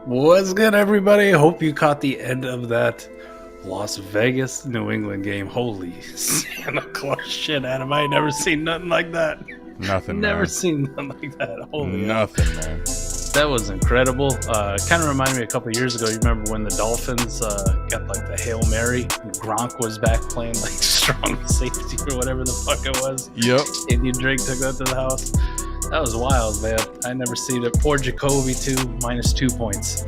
What's good, everybody? Hope you caught the end of that Las Vegas New England game. Holy Santa Claus shit, Adam. I ain't never seen nothing like that. Nothing, Never man. seen nothing like that. Holy Nothing, man. That was incredible. Kind of reminded me a couple of years ago. You remember when the Dolphins got like the Hail Mary? Gronk was back playing like strong safety or whatever the fuck it was. Yep. And Drake took that to the house. That was wild, man. I never seen it. Poor Jacoby, too, -2 points.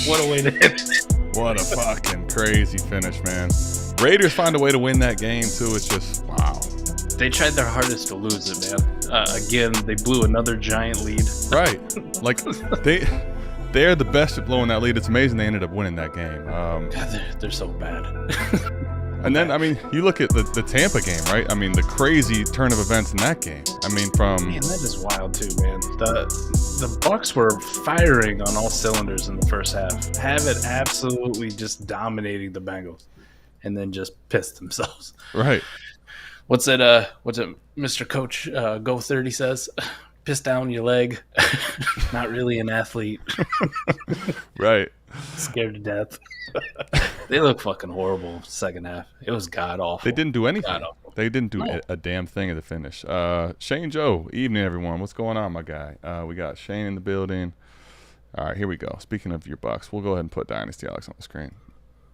What a way to end it. What a fucking crazy finish, man. Raiders find a way to win that game, too. It's just, wow. They tried their hardest to lose it, man. Again, they blew another giant lead. Right. Like, they're the best at blowing that lead. It's amazing they ended up winning that game. God, they're so bad. And then, I mean, you look at the Tampa game, right? I mean, the crazy turn of events in that game. I mean, Man, that is wild, too, man. The Bucs were firing on all cylinders in the first half. Have it absolutely just dominating the Bengals. And then just pissed themselves. Right. What's it, Mr. Coach Go 30 says? Piss down your leg. Not really an athlete. Right. Scared to death. They look fucking horrible second half. It was god awful. They didn't do anything. God-awful. They didn't do a damn thing at the finish. Shane Joe, evening, everyone. What's going on, my guy? We got Shane in the building. All right, here we go. Speaking of your Bucks, we'll go ahead and put Dynasty Alex on the screen.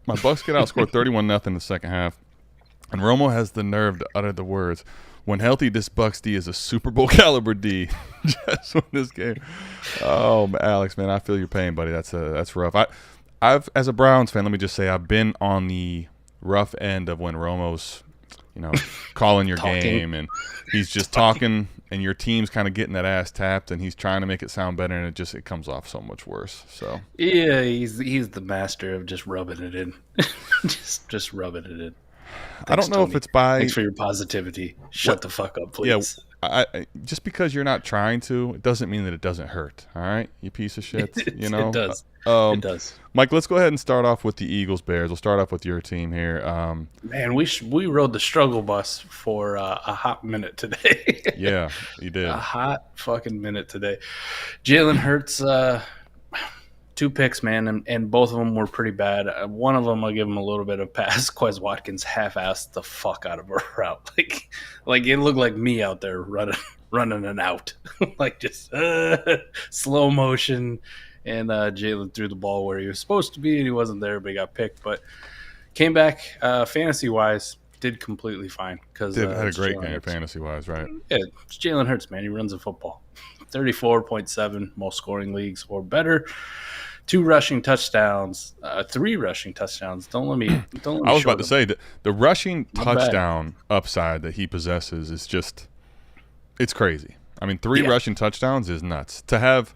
My Bucks get outscored 31-0 in the second half, and Romo has the nerve to utter the words, "When healthy, this Bucks D is a Super Bowl caliber D." Just won this game. Oh, Alex, man, I feel your pain, buddy. That's rough. I've as a Browns fan, let me just say I've been on the rough end of when Romo's, calling your game and he's just talking and your team's kind of getting that ass tapped and he's trying to make it sound better and it comes off so much worse. So yeah, he's the master of just rubbing it in. just rubbing it in. Thanks, I don't know Tony. if it's by Thanks for your positivity. Shut the fuck up, please. Yeah, I just because you're not trying to, it doesn't mean that it doesn't hurt. All right, you piece of shit. It does. It does. Mike, let's go ahead and start off with the Eagles Bears. We'll start off with your team here. Man, we rode the struggle bus for a hot minute today. Yeah, you did. A hot fucking minute today. Jalen Hurts, 2 picks, man, and both of them were pretty bad. One of them, I'll give him a little bit of pass. Quez Watkins half-assed the fuck out of a route. Like it looked like me out there running an out. Like just slow motion. And Jalen threw the ball where he was supposed to be, and he wasn't there, but he got picked. But came back, fantasy-wise, did completely fine. Had a great game fantasy-wise, right? Yeah, it's Jalen Hurts, man. He runs the football. 34.7, most scoring leagues or better. 2 rushing touchdowns, 3 rushing touchdowns. Don't let me. I was about to say that the rushing Not touchdown upside that he possesses is just, it's crazy. I mean, 3 rushing touchdowns is nuts. To have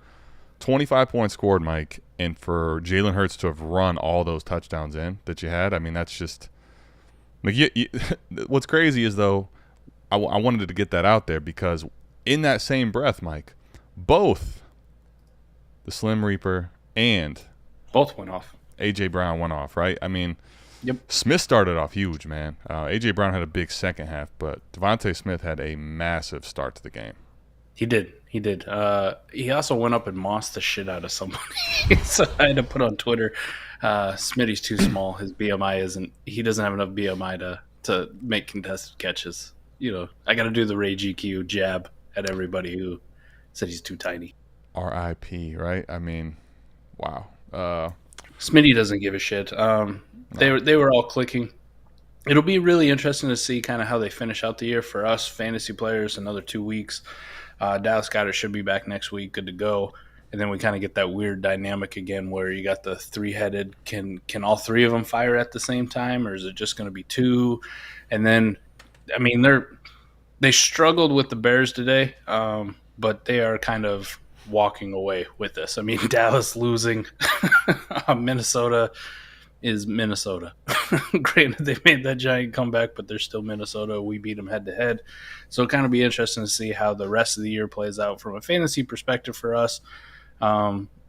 25 points scored, Mike, and for Jalen Hurts to have run all those touchdowns in that you had, I mean, that's just like what's crazy is though, I wanted to get that out there because in that same breath, Mike, both the Slim Reaper and both went off. A.J. Brown went off, right? I mean, Yep. Smith started off huge, man. A.J. Brown had a big second half, but Devonte Smith had a massive start to the game. He did. He also went up and mossed the shit out of somebody. So I had to put on Twitter, Smitty's too small. His BMI isn't. He doesn't have enough BMI to make contested catches. I got to do the Ray GQ jab at everybody who said he's too tiny. R.I.P., right? I mean, wow. Smitty doesn't give a shit. They were all clicking. It'll be really interesting to see kind of how they finish out the year for us fantasy players. Another 2 weeks. Dallas Goedert should be back next week, good to go. And then we kind of get that weird dynamic again where you got the 3-headed. Can all 3 of them fire at the same time, or is it just going to be 2? And then, I mean, they struggled with the Bears today, but they are kind of walking away with this. I mean, Dallas losing, Minnesota is Minnesota. Granted, they made that giant comeback, but they're still Minnesota. We beat them head-to-head. So it'll kind of be interesting to see how the rest of the year plays out from a fantasy perspective for us,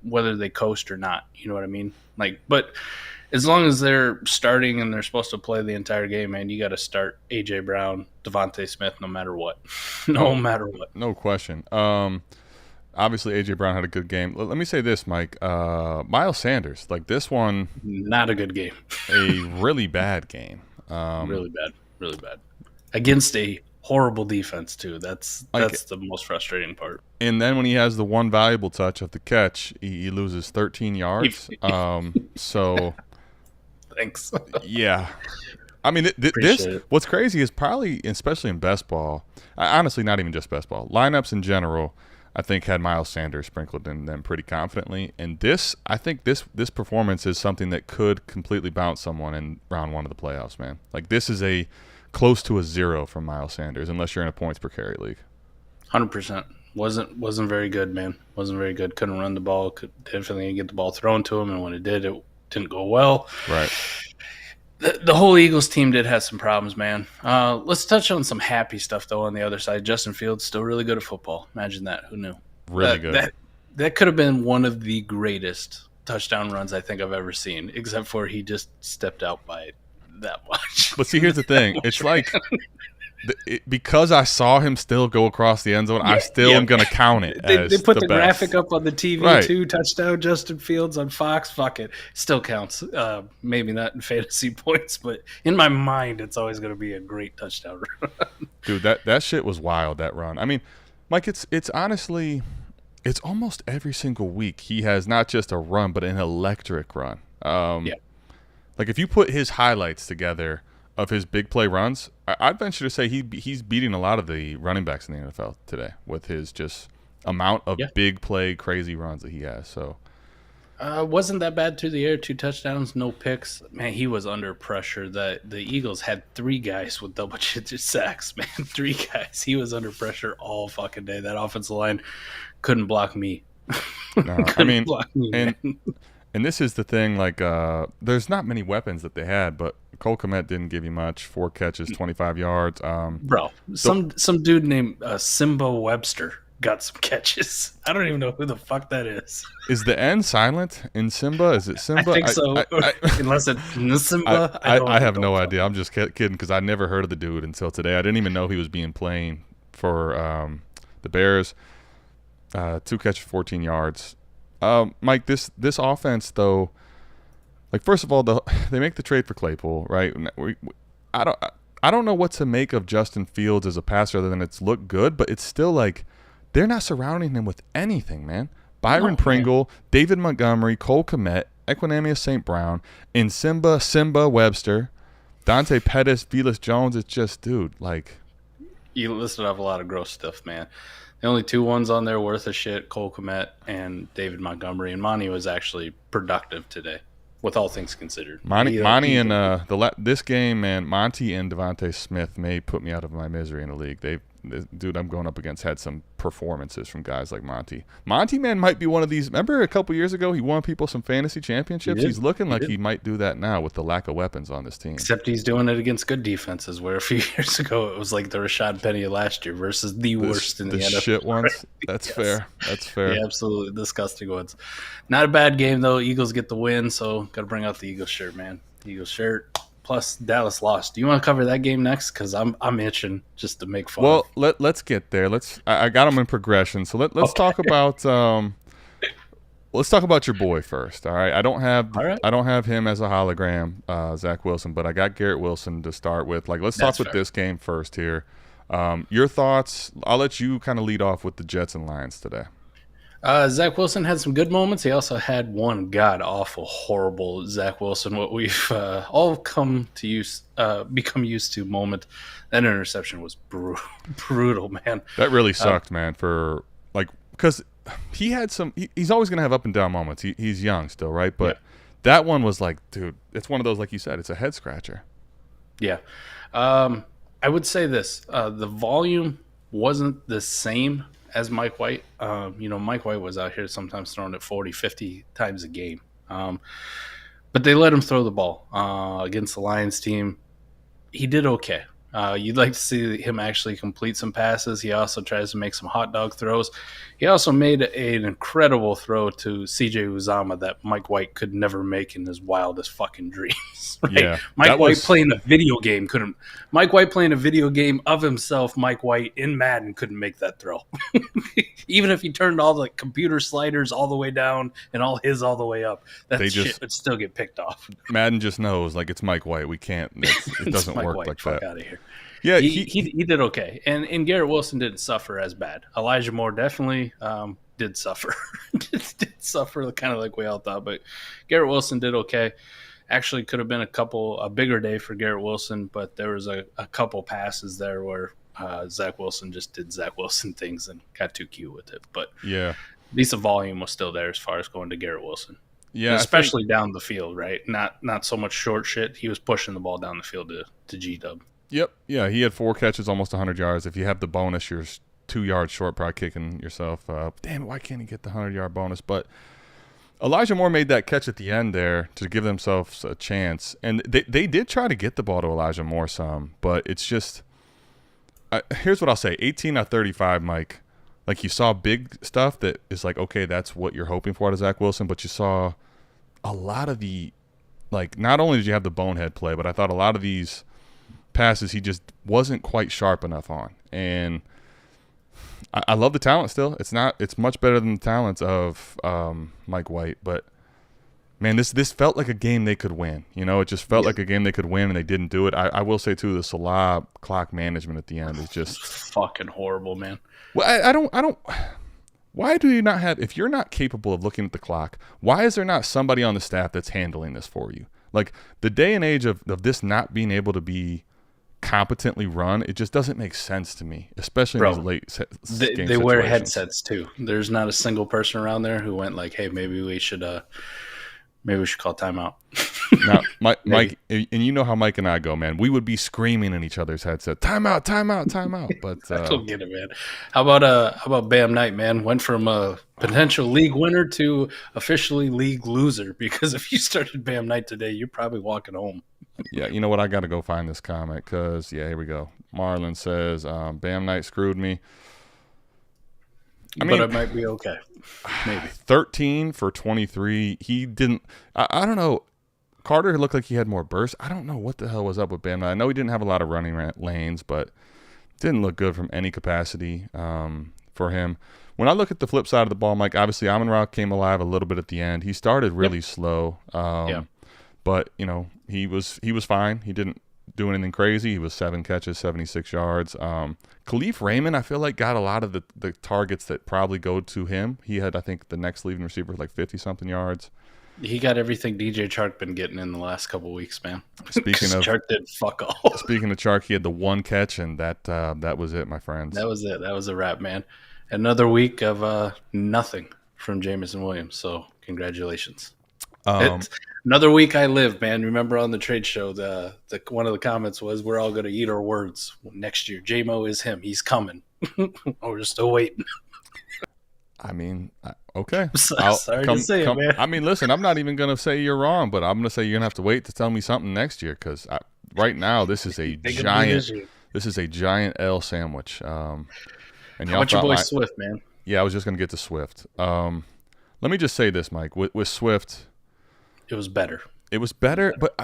whether they coast or not. You know what I mean? But as long as they're starting and they're supposed to play the entire game, man, you got to start A.J. Brown, Devonte Smith, no matter what. No matter what. No question. obviously A.J. Brown had a good game. Let me say this, Mike. Miles Sanders, like this one, Not a good game. a really bad game. Really bad. Really bad. Against a horrible defense, too. That's the most frustrating part. And then when he has the one valuable touch of the catch, he loses 13 yards. So, Thanks. yeah. I mean, what's crazy is probably, especially in best ball, honestly, not even just best ball, lineups in general, I think had Miles Sanders sprinkled in them pretty confidently. And I think this performance is something that could completely bounce someone in round one of the playoffs, man. Like, this is close to a 0 from Miles Sanders, unless you're in a points per carry league. 100%. Wasn't very good, man. Wasn't very good. Couldn't run the ball. Could definitely get the ball thrown to him, and when it didn't go well. Right. The whole Eagles team did have some problems, man. Let's touch on some happy stuff, though, on the other side. Justin Fields still really good at football. Imagine that. Who knew? Really good. That could have been one of the greatest touchdown runs I think I've ever seen, except for he just stepped out by that much. But see, here's the thing. It's like because I saw him still go across the end zone, I still am going to count it. They put the best. graphic up on the TV too. Touchdown Justin Fields on Fox. Fuck it, still counts. Maybe not in fantasy points, but in my mind, it's always going to be a great touchdown run. Dude, that shit was wild. That run. I mean, Mike, it's honestly, it's almost every single week he has not just a run, but an electric run. Like if you put his highlights together of his big play runs, I'd venture to say he's beating a lot of the running backs in the NFL today with his just amount of big play, crazy runs that he has. So, wasn't that bad through the air? 2 touchdowns, no picks. Man, he was under pressure. The Eagles had 3 guys with double-digit sacks. Man, 3 guys. He was under pressure all fucking day. That offensive line couldn't block me. No, I mean, and this is the thing. Like, there's not many weapons that they had, but Cole Kmet didn't give you much. 4 catches, 25 yards. Bro, some dude named Simba Webster got some catches. I don't even know who the fuck that is. Is the N silent in Simba? Is it Simba? I think so. Unless it's Simba. I have no idea. I'm just kidding because I never heard of the dude until today. I didn't even know he was playing for the Bears. 2 catches, 14 yards. Mike, this offense though. Like, first of all, they make the trade for Claypool, right? I don't know what to make of Justin Fields as a passer other than it's looked good, but it's still like they're not surrounding him with anything, man. Byron Pringle, David Montgomery, Cole Kmet, Equanimeous St. Brown, and Simba Webster, Dante Pettis, Velus Jones. It's just, dude, like. You listed off a lot of gross stuff, man. The only 2 ones on there worth a shit, Cole Kmet and David Montgomery. And Monty was actually productive today. With all things considered, Monty and this game, man, Monty and Devonte Smith may put me out of my misery in the league. Dude, I'm going up against had some performances from guys like Monty. Monty, man, might be one of these. Remember a couple years ago, he won people some fantasy championships. He's looking like he might do that now with the lack of weapons on this team. Except he's doing it against good defenses. Where a few years ago it was like the Rashad Penny of last year versus the worst in the NFL. Shit ones. That's fair. That's fair. Yeah, absolutely disgusting ones. Not a bad game though. Eagles get the win, so got to bring out the Eagles shirt, man. Eagles shirt. Plus, Dallas lost. Do you want to cover that game next? Because I'm itching just to make fun. Well, let's get there. I got them in progression. So let's talk about your boy first. All right. I don't have him as a hologram, Zach Wilson, but I got Garrett Wilson to start with. Like, let's talk with this game first here. Your thoughts? I'll let you kind of lead off with the Jets and Lions today. Zach Wilson had some good moments. He also had one god-awful, horrible Zach Wilson, what we've all become used to moment. That interception was brutal, man. That really sucked, man, because he had he's always going to have up and down moments. He's young still, right? But that one was like, dude, it's one of those, like you said, it's a head-scratcher. Yeah. I would say this. The volume wasn't the same as Mike White. Mike White was out here sometimes throwing it 40, 50 times a game. But they let him throw the ball against the Lions team. He did okay. You'd like to see him actually complete some passes. He also tries to make some hot dog throws. He also made an incredible throw to CJ Uzama that Mike White could never make in his wildest fucking dreams. Right? Yeah, Mike White playing a video game couldn't. Mike White playing a video game of himself. Mike White in Madden couldn't make that throw. Even if he turned all the computer sliders all the way down and all the way up, that shit would still get picked off. Madden just knows, like, it's Mike White. We can't. It doesn't work White, like fuck that. Out of here. Yeah, he did okay, and Garrett Wilson didn't suffer as bad. Elijah Moore definitely did suffer, did suffer kind of like we all thought, but Garrett Wilson did okay. Actually, could have been a bigger day for Garrett Wilson, but there was a couple passes there where Zach Wilson just did Zach Wilson things and got too cute with it. But yeah, at least the volume was still there as far as going to Garrett Wilson. Yeah, especially down the field, right? Not so much short shit. He was pushing the ball down the field to G-Dub. Yep. Yeah, he had 4 catches, almost 100 yards. If you have the bonus, you're 2 yards short, probably kicking yourself. Damn, why can't he get the 100-yard bonus? But Elijah Moore made that catch at the end there to give themselves a chance. And they did try to get the ball to Elijah Moore some, but it's just here's what I'll say. 18 out of 35, Mike. Like, you saw big stuff that is like, okay, that's what you're hoping for out of Zach Wilson, but you saw a lot of the, like, not only did you have the bonehead play, but I thought a lot of these passes he just wasn't quite sharp enough on. And I love the talent still. It's much better than the talents of Mike White, but man, this felt like a game they could win. You know, it just felt like a game they could win, and they didn't do it. I will say too, the Salah clock management at the end is just fucking horrible, man. Well, I don't. Why do you not have? If you're not capable of looking at the clock, why is there not somebody on the staff that's handling this for you? Like, the day and age of this not being able to be competently run, it just doesn't make sense to me, especially in these late game they wear headsets too. There's not a single person around there who went like, hey, maybe we should call timeout. Now, Mike, and you know how Mike and I go, man. We would be screaming in each other's headset, timeout, timeout, timeout. But I don't get it, man. How about Bam Knight, man? Went from a potential league winner to officially league loser, because if you started Bam Knight today, you're probably walking home. Yeah, you know what? I got to go find this comment because, here we go. Marlon says, Bam Knight screwed me. But it might be okay. Maybe. 13 for 23. He didn't – I don't know. Carter looked like he had more burst. I don't know what the hell was up with Bam Knight. I know he didn't have a lot of running lanes, but didn't look good from any capacity for him. When I look at the flip side of the ball, Mike, obviously Amon-Ra came alive a little bit at the end. He started really slow. But, you know, he was fine. He didn't do anything crazy. He was 7 catches, 76 yards. Khalif Raymond, I feel like, got a lot of the targets that probably go to him. He had, I think, the next leading receiver with like 50-something yards. He got everything DJ Chark been getting in the last couple of weeks, man. Speaking of Chark, did fuck all. Speaking of Chark, he had the 1 catch, and that was it, my friends. That was it. That was a wrap, man. Another week of nothing from Jameson Williams. So congratulations. Another week I live, man. Remember on the trade show, the one of the comments was, "We're all going to eat our words next year. J-Mo is him. He's coming." We're still waiting. I mean, okay. Sorry to say it, man. I mean, listen, I'm not even going to say you're wrong, but I'm going to say you're going to have to wait to tell me something next year, because right now this is a giant L sandwich. And how about your boy Swift, man? Yeah, I was just going to get to Swift. Let me just say this, Mike. With Swift, it was better. It was better, but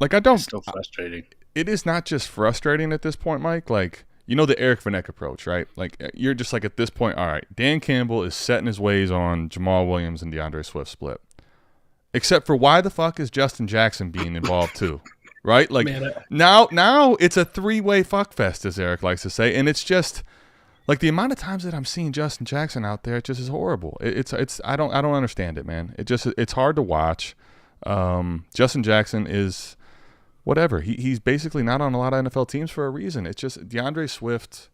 it's still frustrating. It is not just frustrating at this point, Mike. Like, you know, the Eric Vinek approach, right? Like, you're just like, at this point, all right, Dan Campbell is setting his ways on Jamal Williams and DeAndre Swift split. Except for, why the fuck is Justin Jackson being involved too? Right? Like, man, now it's a 3-way fuckfest, as Eric likes to say, and it's just like the amount of times that I'm seeing Justin Jackson out there, it just is horrible. It's I don't understand it, man. It's hard to watch. Justin Jackson is whatever. He's basically not on a lot of NFL teams for a reason. It's just DeAndre Swift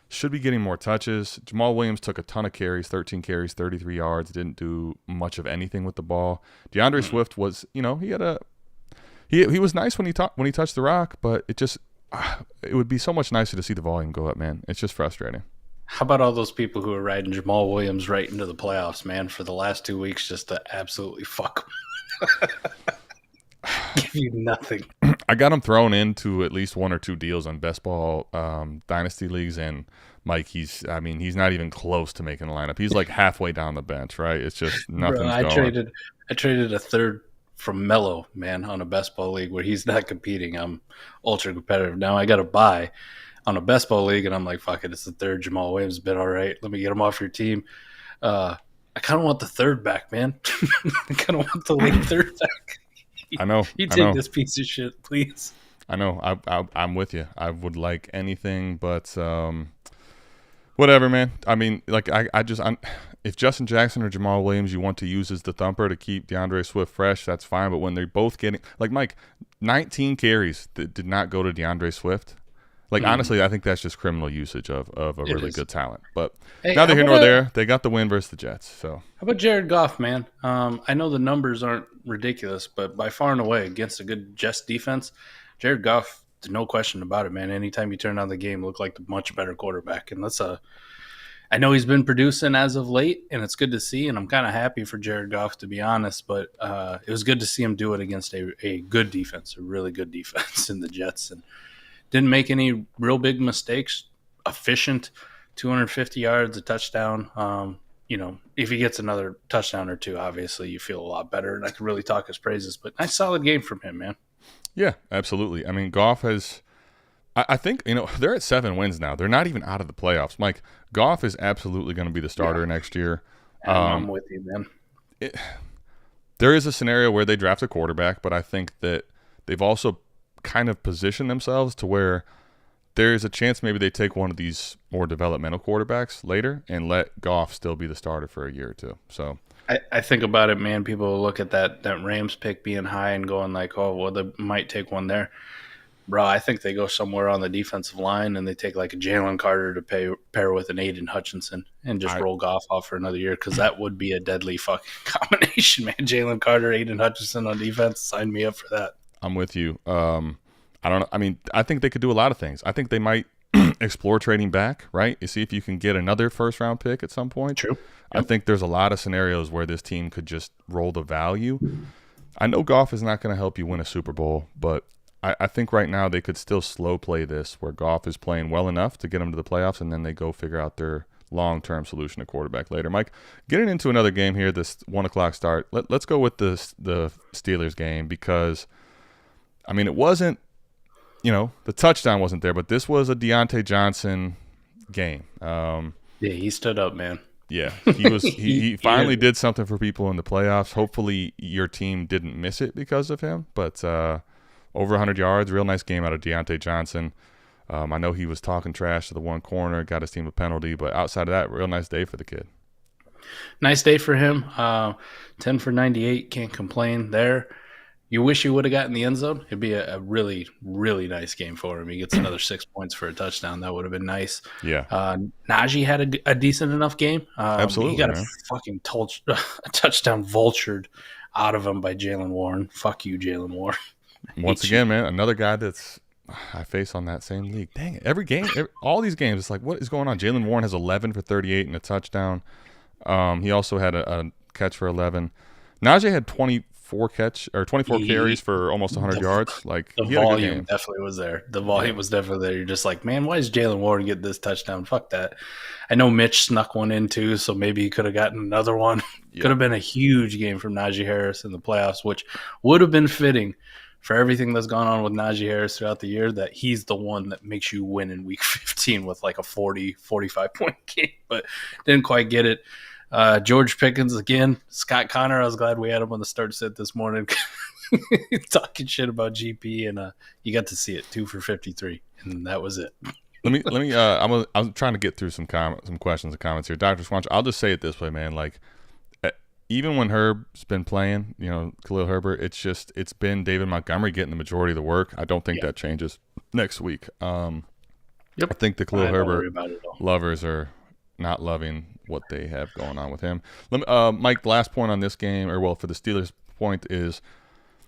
should be getting more touches. Jamal Williams took a ton of carries, 13 carries, 33 yards, didn't do much of anything with the ball. DeAndre Swift was, you know, he was nice when he touched the rock, but it would be so much nicer to see the volume go up, man. It's just frustrating. How about all those people who are riding Jamal Williams right into the playoffs, man, for the last 2 weeks, just to absolutely fuck him? Give you nothing. I got him thrown into at least one or two deals on best ball dynasty leagues, and Mike, he's not even close to making the lineup. He's like halfway down the bench, right? It's just Bro, nothing's going. I traded a third from Mello, man, on a best ball league where he's not competing. I'm ultra competitive. Now I got to buy on a best ball league, and I'm like, fuck it, it's the third. Jamal Williams been all right. Let me get him off your team. I kind of want the third back, man. I kind of want the late third back. I know. You take this piece of shit, please. I know. I'm with you. I would like anything, but whatever, man. I mean, like if Justin Jackson or Jamal Williams you want to use as the thumper to keep DeAndre Swift fresh, that's fine. But when they're both getting, like Mike, 19 carries that did not go to DeAndre Swift. Like, honestly, I think that's just criminal usage of a really good talent. But neither here nor there. They got the win versus the Jets. So how about Jared Goff, man? I know the numbers aren't ridiculous, but by far and away against a good Jets defense, Jared Goff, no question about it, man. Anytime you turn on the game, look like the much better quarterback. And I know he's been producing as of late, and it's good to see, and I'm kind of happy for Jared Goff, to be honest. But it was good to see him do it against a good defense, a really good defense in the Jets, and didn't make any real big mistakes. Efficient, 250 yards, a touchdown. If he gets another touchdown or two, obviously you feel a lot better, and I can really talk his praises. But nice, solid game from him, man. Yeah, absolutely. I mean, Goff has – I think, they're at 7 wins now. They're not even out of the playoffs. Mike, Goff is absolutely going to be the starter next year. I'm with you, man. There is a scenario where they draft a quarterback, but I think that they've also kind of positioned themselves to where there's a chance maybe they take one of these more developmental quarterbacks later and let Goff still be the starter for a year or two. So I think about it, man. People look at that Rams pick being high and going like, oh, well, they might take one there. Bro, I think they go somewhere on the defensive line and they take like a Jalen Carter to pair with an Aiden Hutchinson and just roll Goff off for another year, because that would be a deadly fucking combination, man. Jalen Carter, Aiden Hutchinson on defense. Sign me up for that. I'm with you. I don't know. I mean, I think they could do a lot of things. I think they might explore trading back, right? You see if you can get another first-round pick at some point. True. I think there's a lot of scenarios where this team could just roll the value. I know Goff is not going to help you win a Super Bowl, but I think right now they could still slow play this where Goff is playing well enough to get them to the playoffs, and then they go figure out their long-term solution to quarterback later. Mike, getting into another game here, this 1 o'clock start, let's go with the Steelers game, because, I mean, it wasn't, the touchdown wasn't there, but this was a Deontay Johnson game. Yeah, he stood up, man. Yeah, he finally did something for people in the playoffs. Hopefully your team didn't miss it because of him, but over 100 yards, real nice game out of Deontay Johnson. I know he was talking trash to the one corner, got his team a penalty, but outside of that, real nice day for the kid. Nice day for him. 10 for 98, can't complain there. You wish you would have gotten the end zone. It'd be a really, really nice game for him. He gets another 6 points for a touchdown. That would have been nice. Yeah. Najee had a decent enough game. Absolutely. He got a fucking a touchdown vultured out of him by Jalen Warren. Fuck you, Jalen Warren. Once again, man, another guy that's I face on that same league. Dang it. Every game, all these games, it's like, what is going on? Jalen Warren has 11 for 38 and a touchdown. He also had a catch for 11. Najee had 24 carries for almost 100 yards. Like, the volume definitely was there. The volume was definitely there. You're just like, man, why is Jalen Warren getting this touchdown? Fuck that. I know Mitch snuck one in too, so maybe he could have gotten another one. Yeah. Could have been a huge game from Najee Harris in the playoffs, which would have been fitting for everything that's gone on with Najee Harris throughout the year, that he's the one that makes you win in week 15 with like a 40, 45-point game, but didn't quite get it. George Pickens again. Scott Connor, I was glad we had him on the start set this morning talking shit about GP, and you got to see it, 2 for 53, and that was it. Let me. I'm trying to get through some questions and comments here, Dr. Swanch. I'll just say it this way, man. Like, even when Herb's been playing, Khalil Herbert, it's been David Montgomery getting the majority of the work. I don't think that changes next week. I think the Khalil Herbert lovers are not loving what they have going on with him. Mike, the last point on this game, for the Steelers point is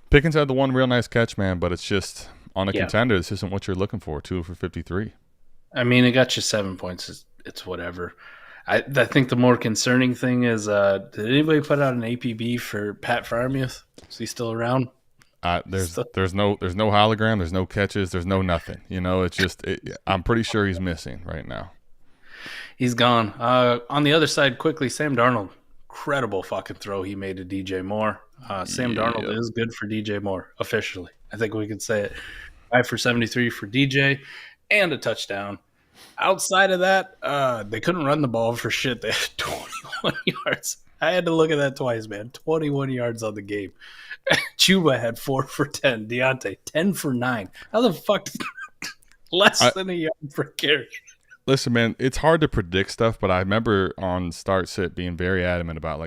Pickens had the one real nice catch, man, but it's just on a contender. This isn't what you're looking for, 2 for 53. I mean, it got you 7 points. It's whatever. I think the more concerning thing is, did anybody put out an APB for Pat Freiermuth? Is he still around? There's no hologram, there's no catches, there's no nothing. It's just I'm pretty sure he's missing right now. He's gone. On the other side, quickly, Sam Darnold. Incredible fucking throw he made to DJ Moore. Sam Darnold is good for DJ Moore, officially. I think we could say it. 5 for 73 for DJ and a touchdown. Outside of that, they couldn't run the ball for shit. They had 21 yards. I had to look at that twice, man. 21 yards on the game. Chuba had 4 for 10. Deontay, 10 for 9. How the fuck? Less than a yard per carry. Listen, man, it's hard to predict stuff, but I remember on Start Sit being very adamant about,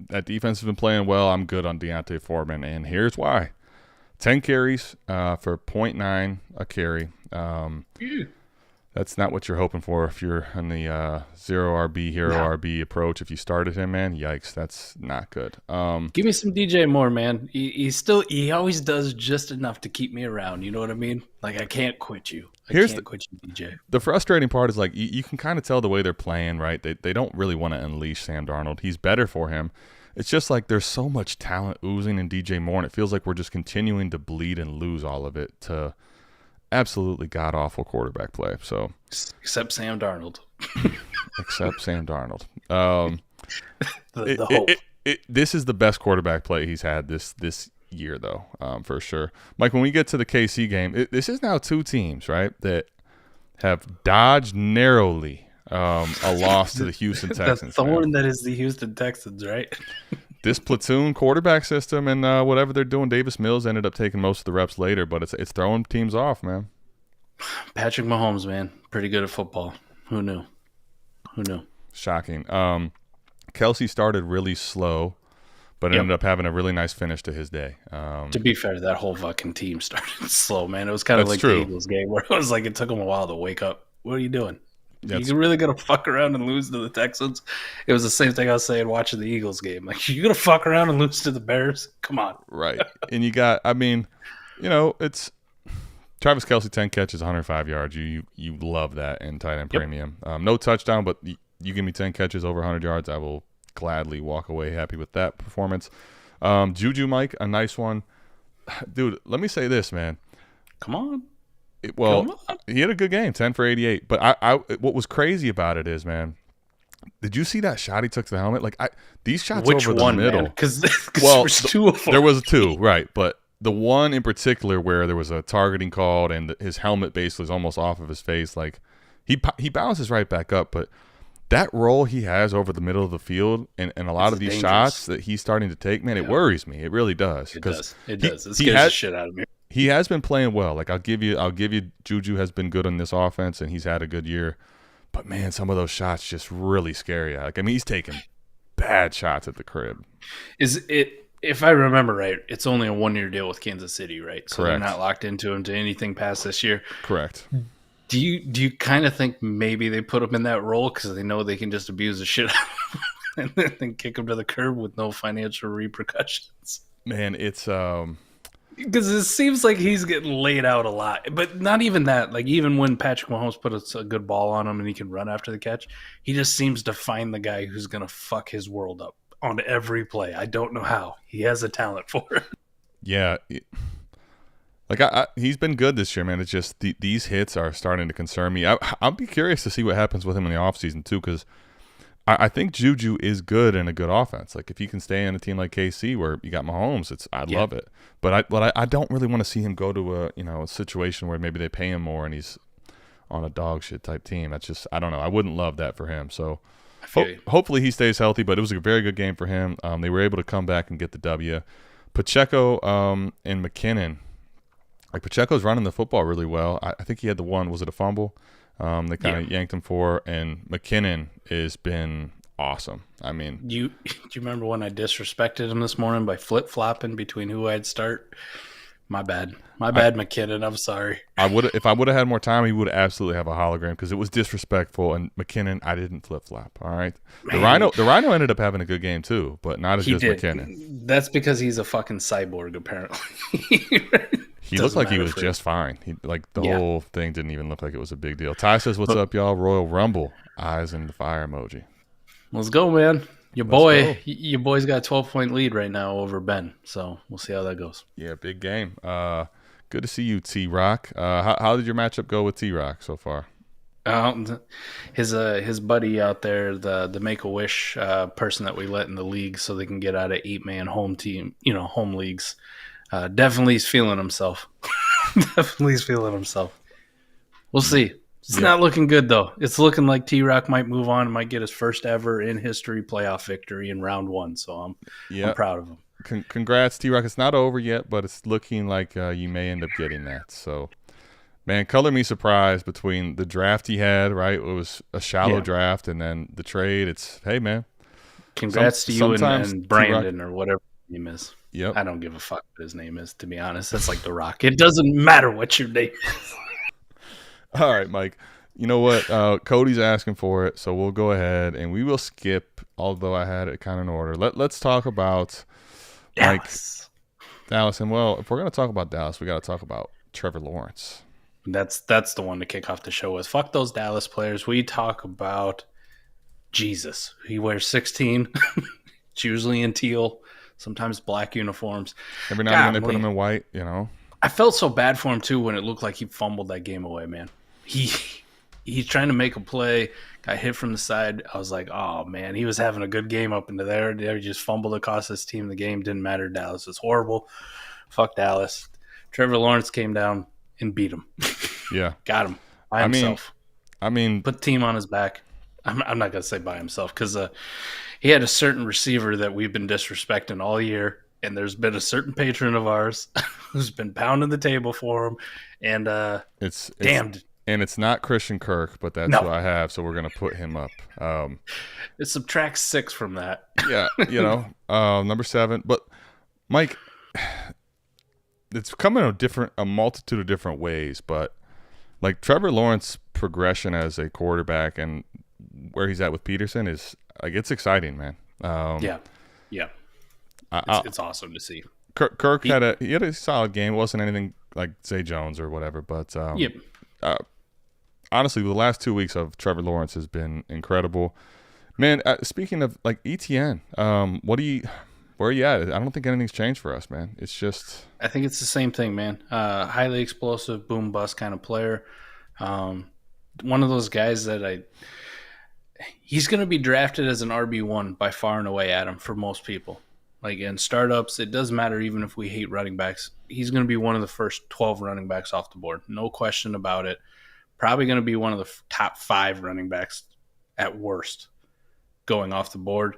that defense has been playing well. I'm good on Deontay Foreman, and here's why. 10 carries for 0.9 a carry. That's not what you're hoping for if you're on the zero RB, hero RB approach. If you started him, man, yikes, that's not good. Give me some DJ Moore, man. He always does just enough to keep me around. You know what I mean? I can't quit you. I can't quit you, DJ. The frustrating part is you can kind of tell the way they're playing, right? They don't really want to unleash Sam Darnold. He's better for him. It's just there's so much talent oozing in DJ Moore, and it feels like we're just continuing to bleed and lose all of it to absolutely god-awful quarterback play. So except Sam Darnold. Except Sam Darnold. The hope. This is the best quarterback play he's had this year, though, for sure. Mike, when we get to the KC game, this is now 2 teams, right, that have dodged narrowly a loss to the Houston Texans. The thorn that is the Houston Texans, right? This platoon quarterback system and whatever they're doing, Davis Mills ended up taking most of the reps later, but it's throwing teams off, man. Patrick Mahomes, man, pretty good at football. Who knew? Shocking. Kelce started really slow, but ended up having a really nice finish to his day. To be fair, that whole fucking team started slow, man. It was kind of like true. The Eagles game where it was it took them a while to wake up. What are you doing? You really gonna fuck around and lose to the Texans? It was the same thing I was saying watching the Eagles game. You gonna fuck around and lose to the Bears? Come on. Right. And you got, it's Travis Kelce, 10 catches, 105 yards. You love that in tight end premium. No touchdown, but you give me 10 catches over 100 yards, I will gladly walk away happy with that performance. Juju, Mike, a nice one. Dude, let me say this, man. Come on. He had a good game, 10 for 88. But what was crazy about it is, man, did you see that shot he took to the helmet? These shots over the middle. Because there was 2 of them. There was 2, right. But the one in particular where there was a targeting called and his helmet basically is almost off of his face, he bounces right back up. But that roll he has over the middle of the field and a lot of these shots that he's starting to take, man, it worries me. It really does. It does. It scares the shit out of me. He has been playing well. I'll give you Juju has been good on this offense, and he's had a good year. But, man, some of those shots just really scary. He's taking bad shots at the crib. If I remember right, it's only a 1-year deal with Kansas City, right? So Correct. They're not locked into him to anything past this year. Correct. Do you kind of think maybe they put him in that role because they know they can just abuse the shit out of him and then kick him to the curb with no financial repercussions? Man, it's because it seems like he's getting laid out a lot, but not even that. Even when Patrick Mahomes puts a good ball on him and he can run after the catch, he just seems to find the guy who's going to fuck his world up on every play. I don't know how. He has a talent for it. Yeah. He's been good this year, man. It's just these hits are starting to concern me. I'll be curious to see what happens with him in the offseason, too, because I think Juju is good in a good offense. If he can stay in a team like KC where you got Mahomes, I'd love it. But I don't really want to see him go to a situation where maybe they pay him more and he's on a dog shit type team. That's just, I don't know. I wouldn't love that for him. So hopefully he stays healthy. But it was a very good game for him. They were able to come back and get the W. Pacheco and McKinnon. Pacheco's running the football really well. I think he had the one. Was it a fumble? They kind of yanked him for, and McKinnon has been awesome. Do you remember when I disrespected him this morning by flip-flopping between who I'd start? My bad, McKinnon. I'm sorry. If I would have had more time, he would absolutely have a hologram because it was disrespectful. And McKinnon, I didn't flip-flop. All right, the Rhino ended up having a good game too, but not as good as McKinnon. That's because he's a fucking cyborg, apparently. He looked like he was just fine. Whole thing didn't even look like it was a big deal. Ty says, "What's up, y'all?" Royal Rumble, eyes in the fire emoji. Let's go, man. Let's go. Your boy's got a 12-point lead right now over Ben. So we'll see how that goes. Yeah, big game. Good to see you, T Rock. How did your matchup go with T Rock so far? His buddy out there, the Make a Wish person that we let in the league, so they can get out of 8-man home team, home leagues. Definitely he's feeling himself. Definitely he's feeling himself. We'll see. It's not looking good though. It's looking like T-Rock might move on and might get his first ever in history playoff victory in round 1. So I'm proud of him. Congrats, T-Rock. It's not over yet, but it's looking like you may end up getting that. So, man, color me surprised between the draft he had, right? It was a shallow draft, and then the trade. It's, hey, man. Congrats to you and Brandon T-Rock, or whatever his name is. Yep. I don't give a fuck what his name is, to be honest. That's like The Rock. It doesn't matter what your name is. All right, Mike. You know what? Cody's asking for it, so we'll go ahead and we will skip, although I had it kind of in order. Let's talk about Dallas. Dallas. And, well, if we're going to talk about Dallas, we got to talk about Trevor Lawrence. That's the one to kick off the show with. Fuck those Dallas players. We talk about Jesus. He wears 16. It's usually in teal, sometimes black uniforms. Every now and then they put him in white, I felt so bad for him, too, when it looked like he fumbled that game away, man. He's trying to make a play, got hit from the side. I was like, oh, man, he was having a good game up into there. He just fumbled across his team. The game didn't matter. Dallas is horrible. Fuck Dallas. Trevor Lawrence came down and beat him. Yeah. Got him by himself. I mean, put the team on his back. I'm not going to say by himself because he had a certain receiver that we've been disrespecting all year. And there's been a certain patron of ours who's been pounding the table for him. And it's damned. And it's not Christian Kirk, but that's who I have, so we're going to put him up. It subtracts 6 from that. Yeah, number 7. But, Mike, it's coming a multitude of different ways. But, like, Trevor Lawrence's progression as a quarterback and where he's at with Peterson is, like, it's exciting, man. Yeah. It's awesome to see. Kirk had a solid game. It wasn't anything like Zay Jones or whatever, but honestly, the last 2 weeks of Trevor Lawrence has been incredible. Man, speaking of like ETN, where are you at? I don't think anything's changed for us, man. It's just I think it's the same thing, man. Highly explosive, boom bust kind of player. One of those guys that he's going to be drafted as an RB1 by far and away, Adam, for most people. Like in startups, it doesn't matter even if we hate running backs. He's going to be one of the first 12 running backs off the board. No question about it. Probably going to be one of the top 5 running backs at worst going off the board.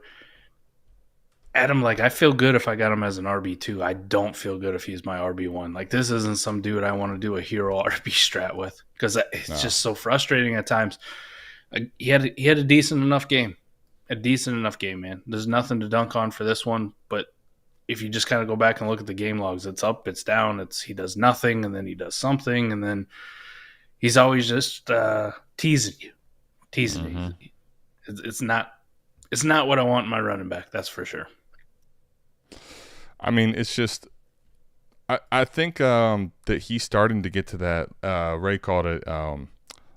Adam, I feel good if I got him as an RB2. I don't feel good if he's my RB1. Like, this isn't some dude I want to do a hero RB strat with because it's just so frustrating at times. He had a decent enough game. A decent enough game, man. There's nothing to dunk on for this one, but if you just kind of go back and look at the game logs, it's up, it's down, he does nothing, and then he does something, and then he's always just teasing you. It's not what I want in my running back, that's for sure. I mean, it's just I think that he's starting to get to that. Ray called it a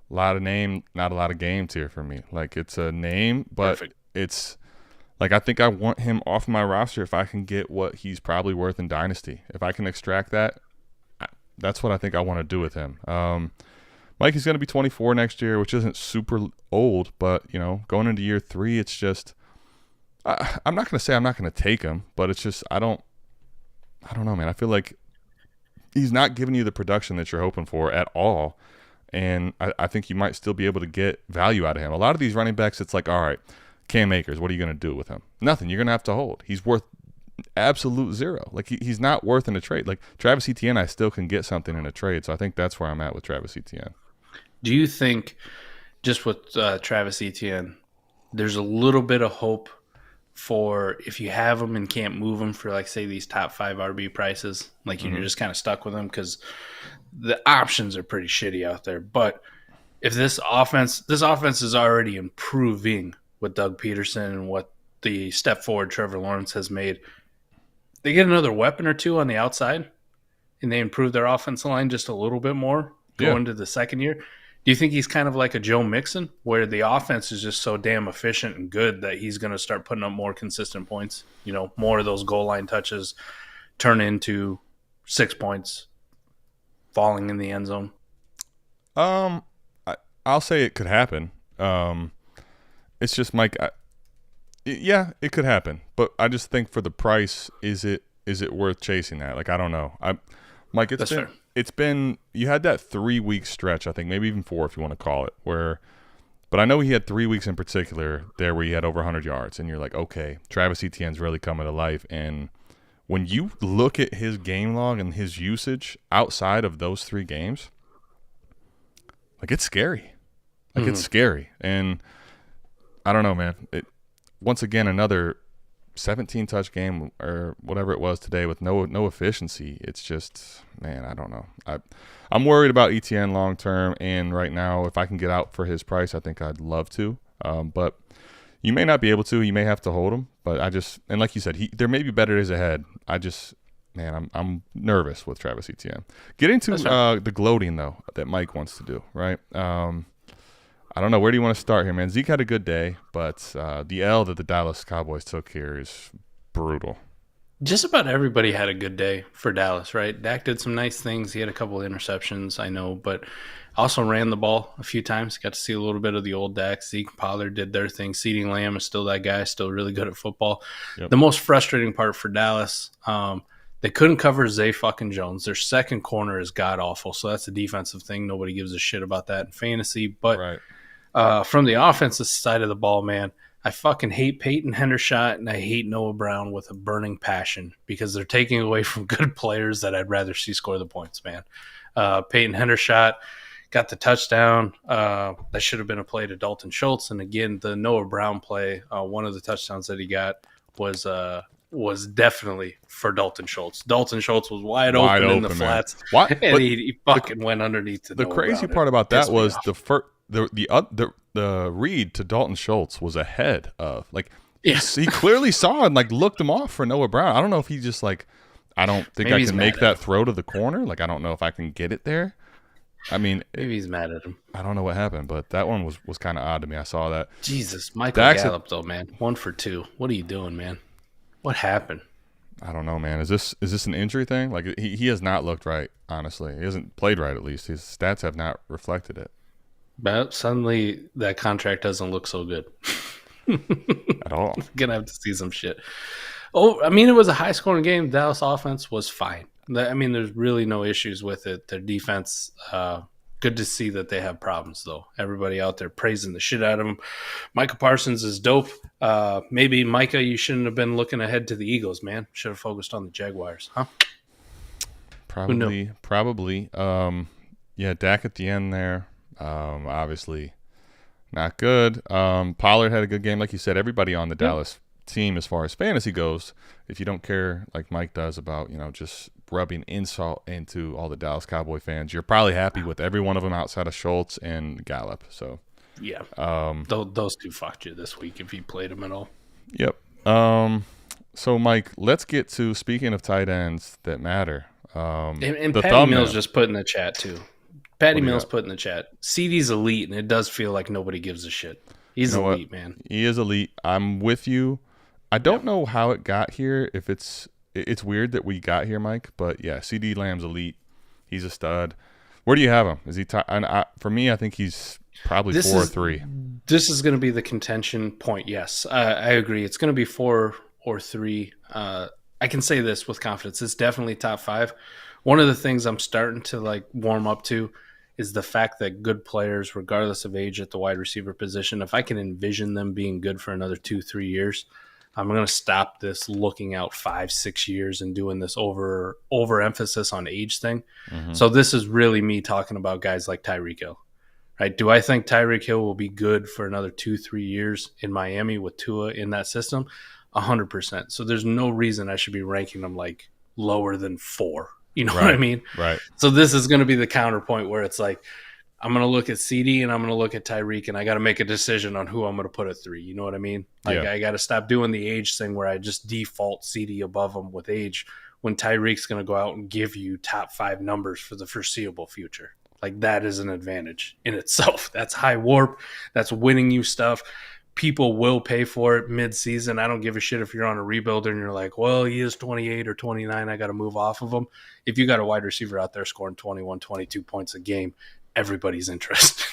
lot of name, not a lot of game tier for me. Like, it's a name, but Perfect. It's like I think I want him off my roster if I can get what he's probably worth in Dynasty. If I can extract that, that's what I think I want to do with him. Mike is going to be 24 next year, which isn't super old, but, going into year 3, it's just I'm not going to say I'm not going to take him, but it's just I don't know, man. I feel like he's not giving you the production that you're hoping for at all. And I think you might still be able to get value out of him. A lot of these running backs, it's like, all right, Cam Akers, what are you going to do with him? Nothing. You're going to have to hold. He's worth absolute 0. Like, he's not worth in a trade. Like, Travis Etienne, I still can get something in a trade. So I think that's where I'm at with Travis Etienne. Do you think, just with Travis Etienne, there's a little bit of hope for if you have him and can't move him for, like, say, these top 5 RB prices? Like, you're just kind of stuck with him because the options are pretty shitty out there. But if this offense is already improving with Doug Peterson and what the step forward Trevor Lawrence has made, they get another weapon or two on the outside and they improve their offensive line just a little bit more going into the second year. Do you think he's kind of like a Joe Mixon, where the offense is just so damn efficient and good that he's going to start putting up more consistent points? More of those goal line touches turn into 6 points, falling in the end zone. I'll say it could happen. It's just Mike. Yeah, it could happen, but I just think for the price, is it worth chasing that? Like, I don't know. Mike, it's been you had that 3-week stretch, I think, maybe even 4 if you want to call it, but I know he had 3 weeks in particular there where he had over 100 yards, and you're like, okay, Travis Etienne's really coming to life. And when you look at his game log and his usage outside of those 3 games, like, it's scary. Like, it's scary. And I don't know, man. Once again, another 17-touch game or whatever it was today with no efficiency. It's just, man, I don't know. I'm worried about Etienne long term, and right now, if I can get out for his price, I think I'd love to. But you may not be able to. You may have to hold him. But and like you said, there may be better days ahead. I'm nervous with Travis Etienne. Getting to the gloating, though, that Mike wants to do, right? I don't know. Where do you want to start here, man? Zeke had a good day, but the L that the Dallas Cowboys took here is brutal. Just about everybody had a good day for Dallas, right? Dak did some nice things. He had a couple of interceptions, I know, but also ran the ball a few times. Got to see a little bit of the old Dak. Zeke and Pollard did their thing. CeeDee Lamb is still that guy, still really good at football. Yep. The most frustrating part for Dallas, they couldn't cover Zay fucking Jones. Their second corner is god-awful, so that's a defensive thing. Nobody gives a shit about that in fantasy, but right. From the offensive side of the ball, man, I fucking hate Peyton Hendershot and I hate Noah Brown with a burning passion because they're taking away from good players that I'd rather see score the points, man. Peyton Hendershot got the touchdown. That should have been a play to Dalton Schultz. And again, the Noah Brown play, one of the touchdowns that he got was definitely for Dalton Schultz. Dalton Schultz was wide open in the flats, and he fucking went underneath to the Noah crazy Brown. Part about that was the read to Dalton Schultz was ahead of, like, he clearly saw and like looked him off for Noah Brown. I don't know if he just like, I don't think maybe I can make that throw to the corner. Like, I don't know if I can get it there. I mean, maybe he's mad at him. I don't know what happened, but that one was kind of odd to me. I saw that. Jesus, Michael Gallup though, man, 1 for 2. What are you doing, man? What happened? I don't know, man. Is this an injury thing? Like, he has not looked right, honestly. He hasn't played right, at least. His stats have not reflected it. But suddenly that contract doesn't look so good. At all. Gonna have to see some shit. Oh, I mean, it was a high-scoring game. Dallas offense was fine. I mean, there's really no issues with it. Their defense, good to see that they have problems, though. Everybody out there praising the shit out of them. Micah Parsons is dope. Maybe, Micah, you shouldn't have been looking ahead to the Eagles, man. Should have focused on the Jaguars, huh? Probably. Yeah, Dak at the end there. Obviously not good. Pollard had a good game. Like you said, everybody on the Dallas team, as far as fantasy goes, if you don't care like Mike does about, just rubbing insult into all the Dallas Cowboy fans, you're probably happy with every one of them outside of Schultz and Gallup. So yeah, those two fucked you this week if you played them at all. Yep. So Mike, let's get to, speaking of tight ends that matter. And Patty Mills just put in the chat too. Patty Mills put in the chat, CeeDee's elite, and it does feel like nobody gives a shit. He's elite, man. He is elite. I'm with you. I don't know how it got here. If it's weird that we got here, Mike. But yeah, CeeDee Lamb's elite. He's a stud. Where do you have him? Is he? For me, I think he's probably 4 or 3. This is going to be the contention point. Yes, I agree. It's going to be 4 or 3. I can say this with confidence. It's definitely top 5. One of the things I'm starting to like warm up to is the fact that good players, regardless of age at the wide receiver position, if I can envision them being good for another 2-3 years, I'm going to stop this looking out 5-6 years and doing this overemphasis on age thing. Mm-hmm. So this is really me talking about guys like Tyreek Hill, right? Do I think Tyreek Hill will be good for another 2-3 years in Miami with Tua in that system? 100%. So there's no reason I should be ranking them like lower than 4. You know what I mean? Right. So this is going to be the counterpoint where it's like, I'm going to look at CeeDee and I'm going to look at Tyreek, and I got to make a decision on who I'm going to put at 3. You know what I mean? Like, I got to stop doing the age thing where I just default CeeDee above him with age when Tyreek's going to go out and give you top 5 numbers for the foreseeable future. Like, that is an advantage in itself. That's high warp. That's winning you stuff. People will pay for it mid-season. I don't give a shit if you're on a rebuilder and you're like, well, he is 28 or 29. I got to move off of him. If you got a wide receiver out there scoring 21, 22 points a game, everybody's interested.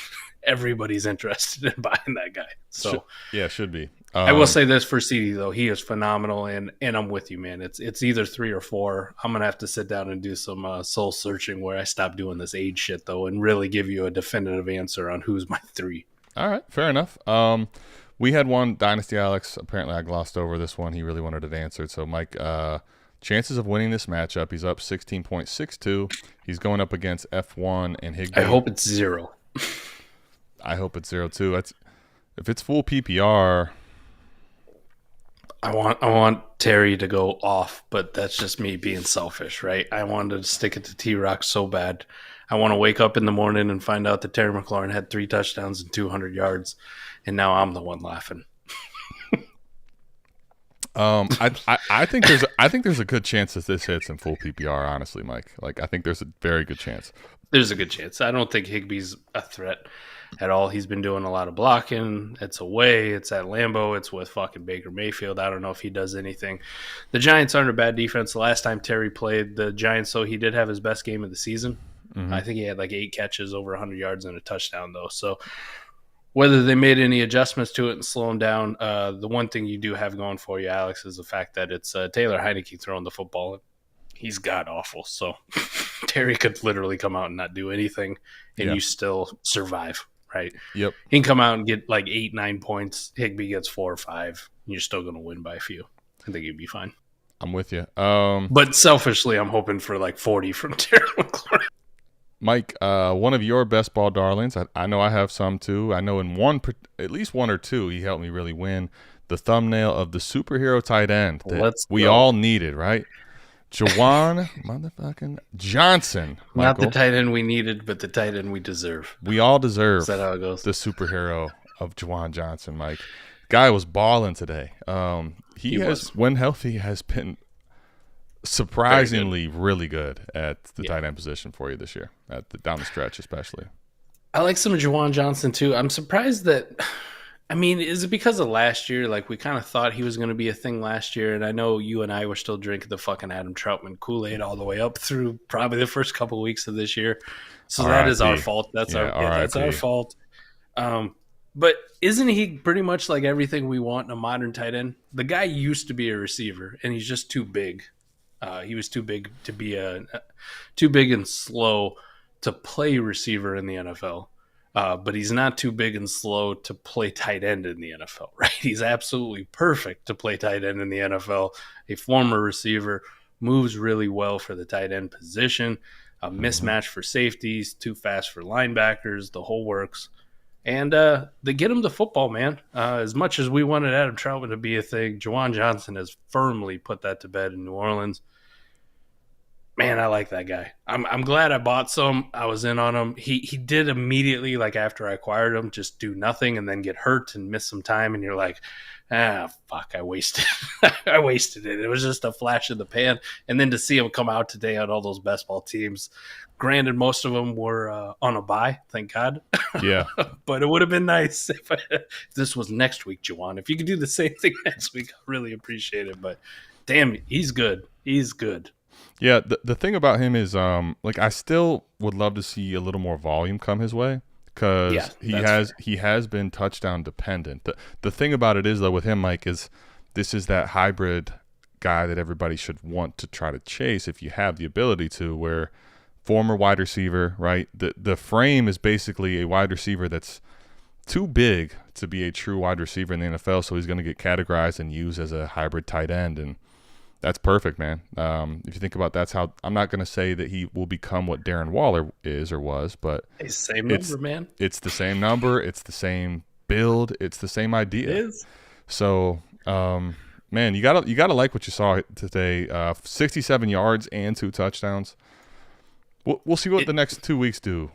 Everybody's interested in buying that guy. So should be. I will say this for CeeDee, though. He is phenomenal, and I'm with you, man. It's either 3 or 4. I'm going to have to sit down and do some soul searching where I stop doing this age shit, though, and really give you a definitive answer on who's my 3. All right, fair enough. We had one, Dynasty Alex. Apparently I glossed over this one. He really wanted it answered. So, Mike, chances of winning this matchup, he's up 16.62. He's going up against F1 and Higbee. I hope it's 0. I hope it's 0 too. If it's full PPR, I want Terry to go off, but that's just me being selfish, right? I wanted to stick it to T-Rock so bad. I want to wake up in the morning and find out that Terry McLaurin had 3 touchdowns and 200 yards, and now I'm the one laughing. I think there's a good chance that this hits in full PPR. Honestly, Mike, like I think there's a very good chance. There's a good chance. I don't think Higbee's a threat at all. He's been doing a lot of blocking. It's away. It's at Lambeau. It's with fucking Baker Mayfield. I don't know if he does anything. The Giants aren't a bad defense. The last time Terry played the Giants, so he did have his best game of the season. Mm-hmm. I think he had like 8 catches, over 100 yards, and a touchdown, though. So whether they made any adjustments to it and slow him down, the one thing you do have going for you, Alex, is the fact that it's Taylor Heineke throwing the football. He's god-awful. So Terry could literally come out and not do anything, and you still survive. Right. Yep. He can come out and get like 8-9 points. Higbee gets 4 or 5. And you're still going to win by a few. I think he'd be fine. I'm with you. But selfishly, I'm hoping for like 40 from Terry McLaurin. Mike, one of your best ball darlings. I know I have some too. I know in at least 1 or 2, he helped me really win the thumbnail of the superhero tight end that we all needed. Right. Juwan motherfucking Johnson. Michael. Not the tight end we needed, but the tight end we deserve. We all deserve. Is that how it goes? The superhero of Juwan Johnson, Mike. Guy was balling today. He has, when healthy, has been surprisingly really good at the tight end position for you this year, down the stretch especially. I like some Juwan Johnson too. I'm surprised that. I mean, is it because of last year? Like, we kind of thought he was going to be a thing last year, and I know you and I were still drinking the fucking Adam Troutman Kool-Aid all the way up through probably the first couple of weeks of this year. So that is our fault. That's our fault. But isn't he pretty much like everything we want in a modern tight end? The guy used to be a receiver, and he's just too big. He was too big to be too big and slow to play receiver in the NFL. But he's not too big and slow to play tight end in the NFL, right? He's absolutely perfect to play tight end in the NFL. A former receiver, moves really well for the tight end position, a mismatch for safeties, too fast for linebackers, the whole works. And they get him the football, man. As much as we wanted Adam Troutman to be a thing, Juwan Johnson has firmly put that to bed in New Orleans. Man, I like that guy. I'm glad I bought some. I was in on him. He did immediately, like after I acquired him, just do nothing and then get hurt and miss some time. And you're like, fuck, I wasted I wasted it. It was just a flash in the pan. And then to see him come out today on all those best ball teams, granted, most of them were on a bye, thank God. Yeah. But it would have been nice if this was next week, Juwan. If you could do the same thing next week, I really appreciate it. But damn, he's good. He's good. Yeah, the thing about him is, like, I still would love to see a little more volume come his way because he has been touchdown dependent. The thing about it is, though, with him, Mike, is this is that hybrid guy that everybody should want to try to chase if you have the ability to, where former wide receiver, right? The frame is basically a wide receiver that's too big to be a true wide receiver in the NFL, so he's going to get categorized and used as a hybrid tight end, and that's perfect, man. If you think about that's how I'm not going to say that he will become what Darren Waller is or was, but it's the same number, man. It's the same number. It's the same build. It's the same idea. It is. So, man, you gotta like what you saw today. 67 yards and 2 touchdowns. We'll see what the next 2 weeks do.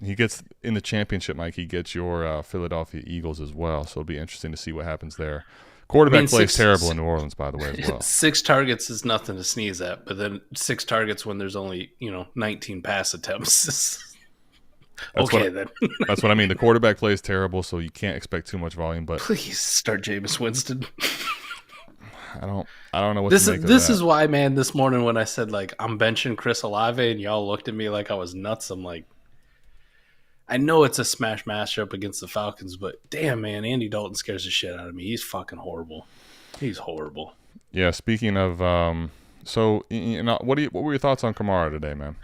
He gets in the championship, Mike. He gets your Philadelphia Eagles as well. So it'll be interesting to see what happens there. Quarterback plays terrible in New Orleans, by the way, as well. 6 targets is nothing to sneeze at, but then 6 targets when there's only 19 pass attempts. Okay, then. That's what I mean. The quarterback play is terrible, so you can't expect too much volume. But Please start Jameis Winston. I don't know what This to is make of this that. is why, man. This morning when I said like I'm benching Chris Olave and y'all looked at me like I was nuts, I'm like, I know it's a smash matchup against the Falcons, but damn, man, Andy Dalton scares the shit out of me. He's fucking horrible. He's horrible. Yeah. Speaking of, so what were your thoughts on Kamara today, man?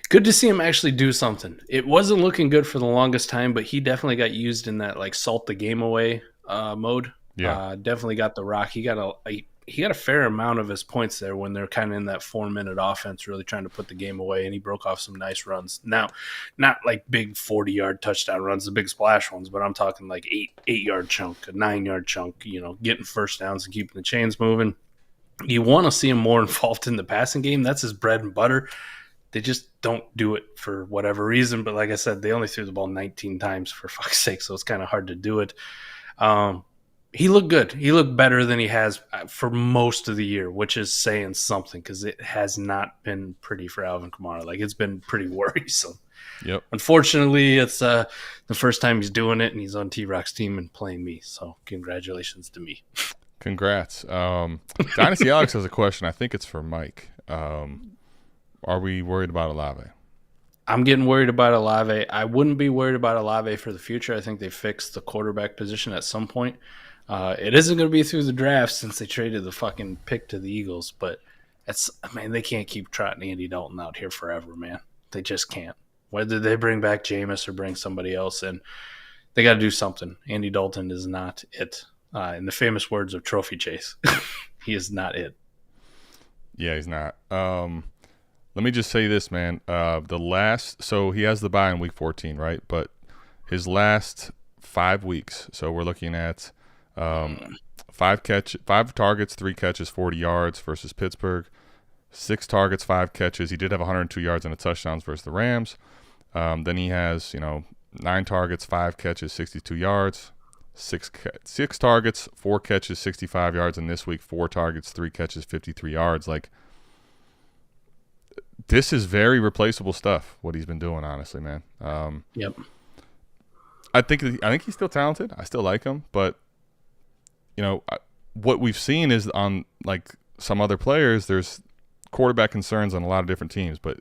Good to see him actually do something. It wasn't looking good for the longest time, but he definitely got used in that like salt the game away mode. Yeah. Definitely got the rock. He got a fair amount of his points there when they're kind of in that 4-minute offense, really trying to put the game away, and he broke off some nice runs. Now, not like big 40-yard touchdown runs, the big splash ones, but I'm talking like 8-yard chunk, a 9-yard chunk. Getting first downs and keeping the chains moving. You want to see him more involved in the passing game. That's his bread and butter. They just don't do it for whatever reason. But like I said, they only threw the ball 19 times for fuck's sake, so it's kind of hard to do it. He looked good. He looked better than he has for most of the year, which is saying something because it has not been pretty for Alvin Kamara. Like, it's been pretty worrisome. Yep. Unfortunately, it's the first time he's doing it, and he's on T-Rock's team and playing me. So congratulations to me. Congrats. Dynasty Alex has a question. I think it's for Mike. Are we worried about Olave? I'm getting worried about Olave. I wouldn't be worried about Olave for the future. I think they fixed the quarterback position at some point. It isn't going to be through the draft since they traded the fucking pick to the Eagles, but they can't keep trotting Andy Dalton out here forever, man. They just can't. Whether they bring back Jameis or bring somebody else in, they got to do something. Andy Dalton is not it. In the famous words of Trophy Chase, he is not it. Yeah, he's not. Let me just say this, man. So he has the bye in week 14, right? But his last 5 weeks, so we're looking at 5 targets, 3 catches, 40 yards versus Pittsburgh. 6 targets, 5 catches. He did have 102 yards and a touchdown versus the Rams. Then he has 9 targets, 5 catches, 62 yards. 6 targets, 4 catches, 65 yards, and this week 4 targets, 3 catches, 53 yards. Like, this is very replaceable stuff, what he's been doing, honestly, man. Yep. I think he's still talented. I still like him, but what we've seen is on like some other players, there's quarterback concerns on a lot of different teams, but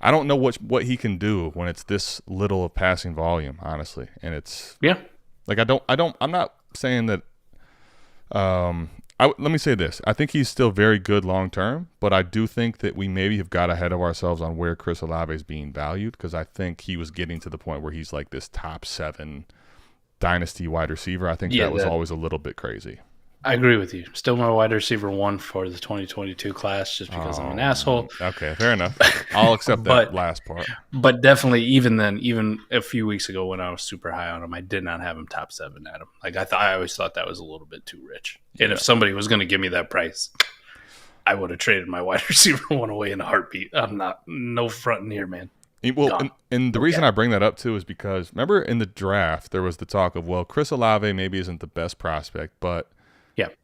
I don't know what he can do when it's this little of passing volume, honestly. And it's like I'm not saying that. Let me say this. I think he's still very good long term, but I do think that we maybe have got ahead of ourselves on where Chris Olave is being valued, because I think he was getting to the point where he's like this top 7 dynasty wide receiver. I think that was always a little bit crazy. I agree with you. Still my wide receiver 1 for the 2022 class just because I'm an asshole. Okay, fair enough. I'll accept that last part. But definitely, even then, even a few weeks ago when I was super high on him, I did not have him top 7 at him. Like, I always thought that was a little bit too rich. And if somebody was going to give me that price, I would have traded my wide receiver 1 away in a heartbeat. I'm not, no fronting here, man. Well, and the reason I bring that up, too, is because, remember in the draft, there was the talk of, well, Chris Olave maybe isn't the best prospect, but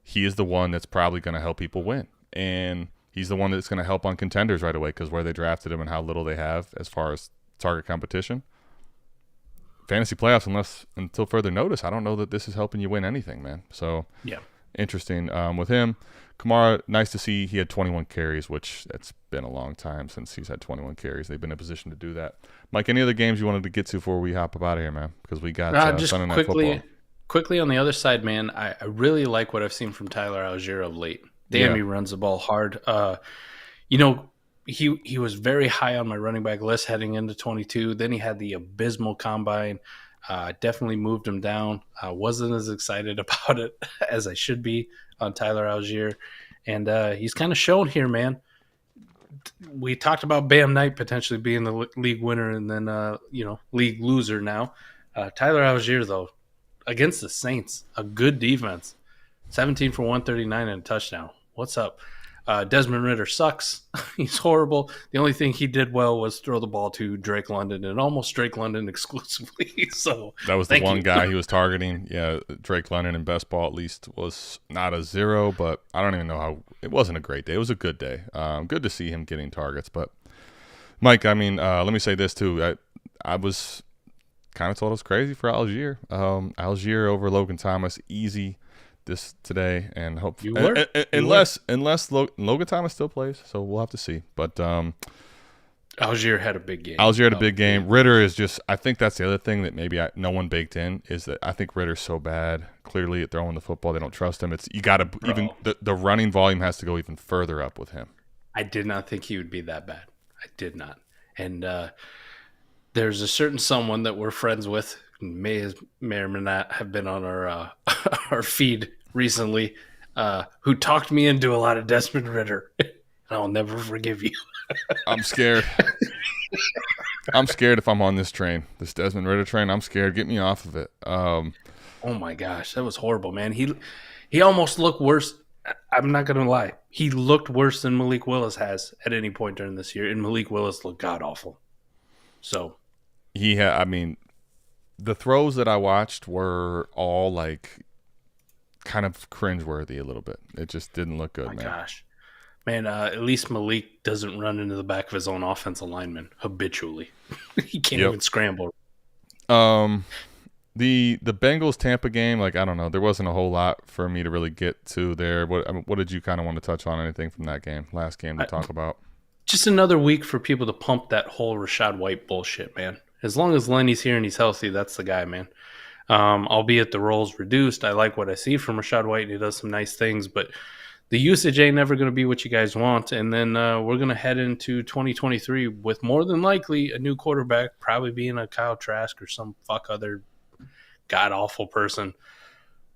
he is the one that's probably going to help people win. And he's the one that's going to help on contenders right away because where they drafted him and how little they have as far as target competition. Fantasy playoffs, until further notice, I don't know that this is helping you win anything, man. So, interesting with him. Kamara, nice to see he had 21 carries, which that's been a long time since he's had 21 carries. They've been in a position to do that. Mike, any other games you wanted to get to before we hop up out of here, man? Because we got Sunday Night Football. Quickly on the other side, man, I really like what I've seen from Tyler Algier of late. Damn, he runs the ball hard. He was very high on my running back list heading into 22. Then he had the abysmal combine. Definitely moved him down. I wasn't as excited about it as I should be on Tyler Algier. And he's kind of shown here, man. We talked about Bam Knight potentially being the league winner and then, league loser now. Tyler Algier, though, against the Saints, a good defense. 17 for 139 and a touchdown. What's up? Desmond Ridder sucks. He's horrible. The only thing he did well was throw the ball to Drake London, and almost Drake London exclusively. So that was the one guy he was targeting. Yeah, Drake London in best ball at least was not a 0, but I don't even know how. It wasn't a great day. It was a good day. Good to see him getting targets, but Mike, I mean, let me say this too. I was kind of told it was crazy for Algier. Algier over Logan Thomas, easy this today, and hope You were. unless Logan Thomas still plays, so we'll have to see. But Algier had a big game. Algier had a big game. Ritter is just. I think that's the other thing that maybe no one baked in is that I think Ritter's so bad. Clearly, at throwing the football, they don't trust him. It's you got to even the running volume has to go even further up with him. I did not think he would be that bad. I did not. And there's a certain someone that we're friends with, may or may not have been on our our feed recently, who talked me into a lot of Desmond Ritter. I'll never forgive you. I'm scared. I'm scared if I'm on this train, this Desmond Ritter train. I'm scared. Get me off of it. Oh my gosh, that was horrible, man. He almost looked worse. I'm not going to lie. He looked worse than Malik Willis has at any point during this year, and Malik Willis looked god-awful. So I mean, the throws that I watched were all like kind of cringeworthy a little bit. It just didn't look good, man. Gosh. Man, at least Malik doesn't run into the back of his own offensive lineman habitually. He can't even scramble. The Bengals Tampa game, like I don't know, there wasn't a whole lot for me to really get to there. What did you kind of want to touch on? Anything from that game, last game to talk about? Just another week for people to pump that whole Rashad White bullshit, man. As long as Lenny's here and he's healthy, that's the guy, man. Albeit the role's reduced, I like what I see from Rashad White, and he does some nice things, but the usage ain't never going to be what you guys want. And then we're going to head into 2023 with more than likely a new quarterback, probably being a Kyle Trask or some other god-awful person.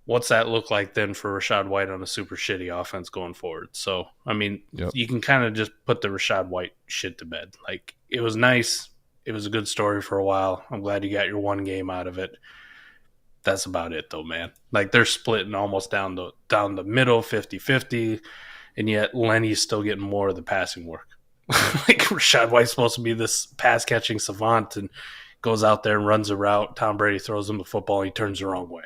What's that look like then for Rashad White on a super shitty offense going forward? So, I mean, You can kind of just put the Rashad White shit to bed. Like, it was nice. It was a good story for a while. I'm glad you got your one game out of it. That's about it, though, man. Like, they're splitting almost down the middle, 50-50, and yet Lenny's still getting more of the passing work. Like, Rashad White's supposed to be this pass-catching savant and goes out there and runs a route. Tom Brady throws him the football, and he turns the wrong way.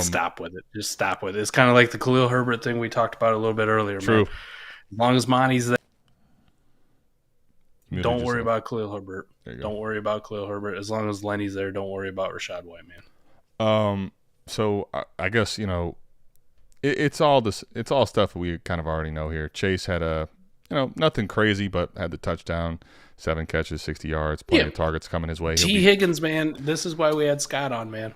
Stop with it. Just stop with it. It's kind of like the Khalil Herbert thing we talked about a little bit earlier. True. Man. As long as Monty's there, don't worry about Khalil Herbert. Don't worry about Khalil Herbert. As long as Lenny's there, don't worry about Rashad White, man. So I guess it's all stuff we kind of already know here. Chase had nothing crazy, but had the touchdown, 7 catches, 60 yards, plenty of targets coming his way. Higgins, man, this is why we had Scott on, man.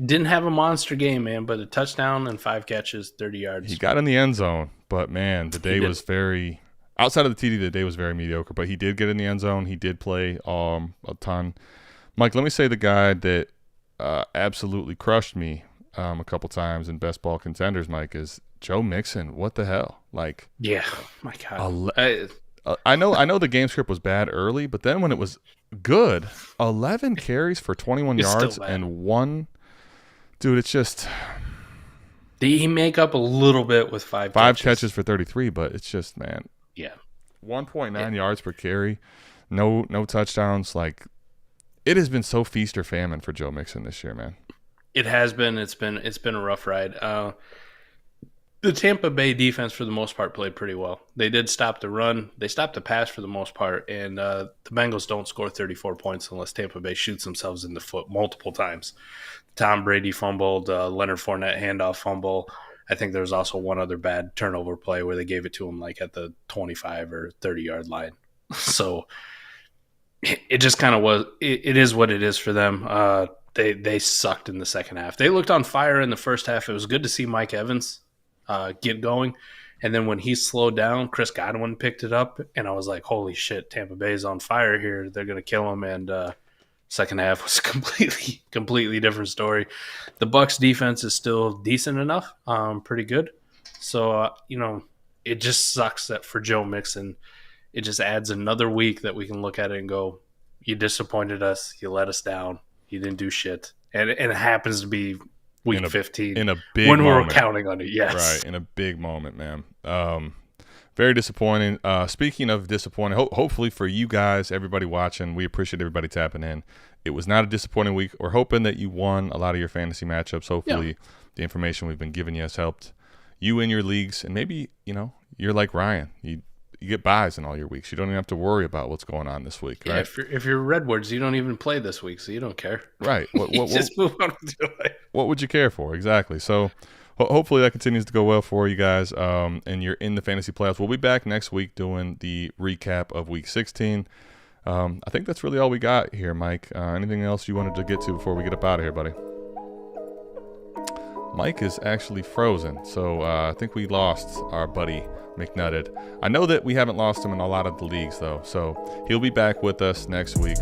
Didn't have a monster game, man, but a touchdown and 5 catches, 30 yards. He got in the end zone, but man, the day was very. Outside of the TD, the day was very mediocre, but he did get in the end zone. He did play a ton. Mike, let me say the guy that absolutely crushed me a couple times in best ball contenders, Mike, is Joe Mixon. What the hell? Like, yeah, my God. I know the game script was bad early, but then when it was good, 11 carries for 21 yards and 1. Dude, it's just. Did he make up a little bit with 5 catches for 33, but it's just, man. Yeah. 1.9 yards per carry, no touchdowns. Like, it has been so feast or famine for Joe Mixon this year, man. It has been. It's been a rough ride. The Tampa Bay defense, for the most part, played pretty well. They did stop the run. They stopped the pass for the most part, and the Bengals don't score 34 points unless Tampa Bay shoots themselves in the foot multiple times. Tom Brady fumbled, Leonard Fournette handoff fumble. I think there was also one other bad turnover play where they gave it to him like at the 25 or 30-yard line. So it just kind of was – it is what it is for them. They sucked in the second half. They looked on fire in the first half. It was good to see Mike Evans get going. And then when he slowed down, Chris Godwin picked it up, and I was like, holy shit, Tampa Bay's on fire here. They're going to kill him, and second half was a completely different story. The Bucs defense is still decent enough, pretty good. So, it just sucks that for Joe Mixon, it just adds another week that we can look at it and go, you disappointed us, you let us down, you didn't do shit. And it happens to be week 15 in a big when moment. we were counting on it. Yes. Right, in a big moment, man. Very disappointing. Speaking of disappointing, hopefully for you guys, everybody watching, we appreciate everybody tapping in. It was not a disappointing week. We're hoping that you won a lot of your fantasy matchups. Hopefully the information we've been giving you has helped you in your leagues. And maybe, you're like Ryan. you get buys in all your weeks. You don't even have to worry about what's going on this week, right? If you're Redwoods, you don't even play this week, so you don't care. Right. Just move on with your life. What would you care for? Exactly. So hopefully that continues to go well for you guys, and you're in the fantasy playoffs. We'll be back next week doing the recap of Week 16. I think that's really all we got here, Mike. Anything else you wanted to get to before we get up out of here, buddy? Mike is actually frozen, so I think we lost our buddy McNutted. I know that we haven't lost him in a lot of the leagues, though, so he'll be back with us next week.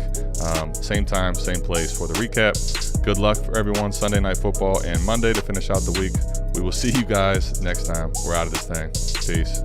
Same time, same place for the recap. Good luck for everyone Sunday Night Football and Monday to finish out the week. We will see you guys next time. We're out of this thing. Peace.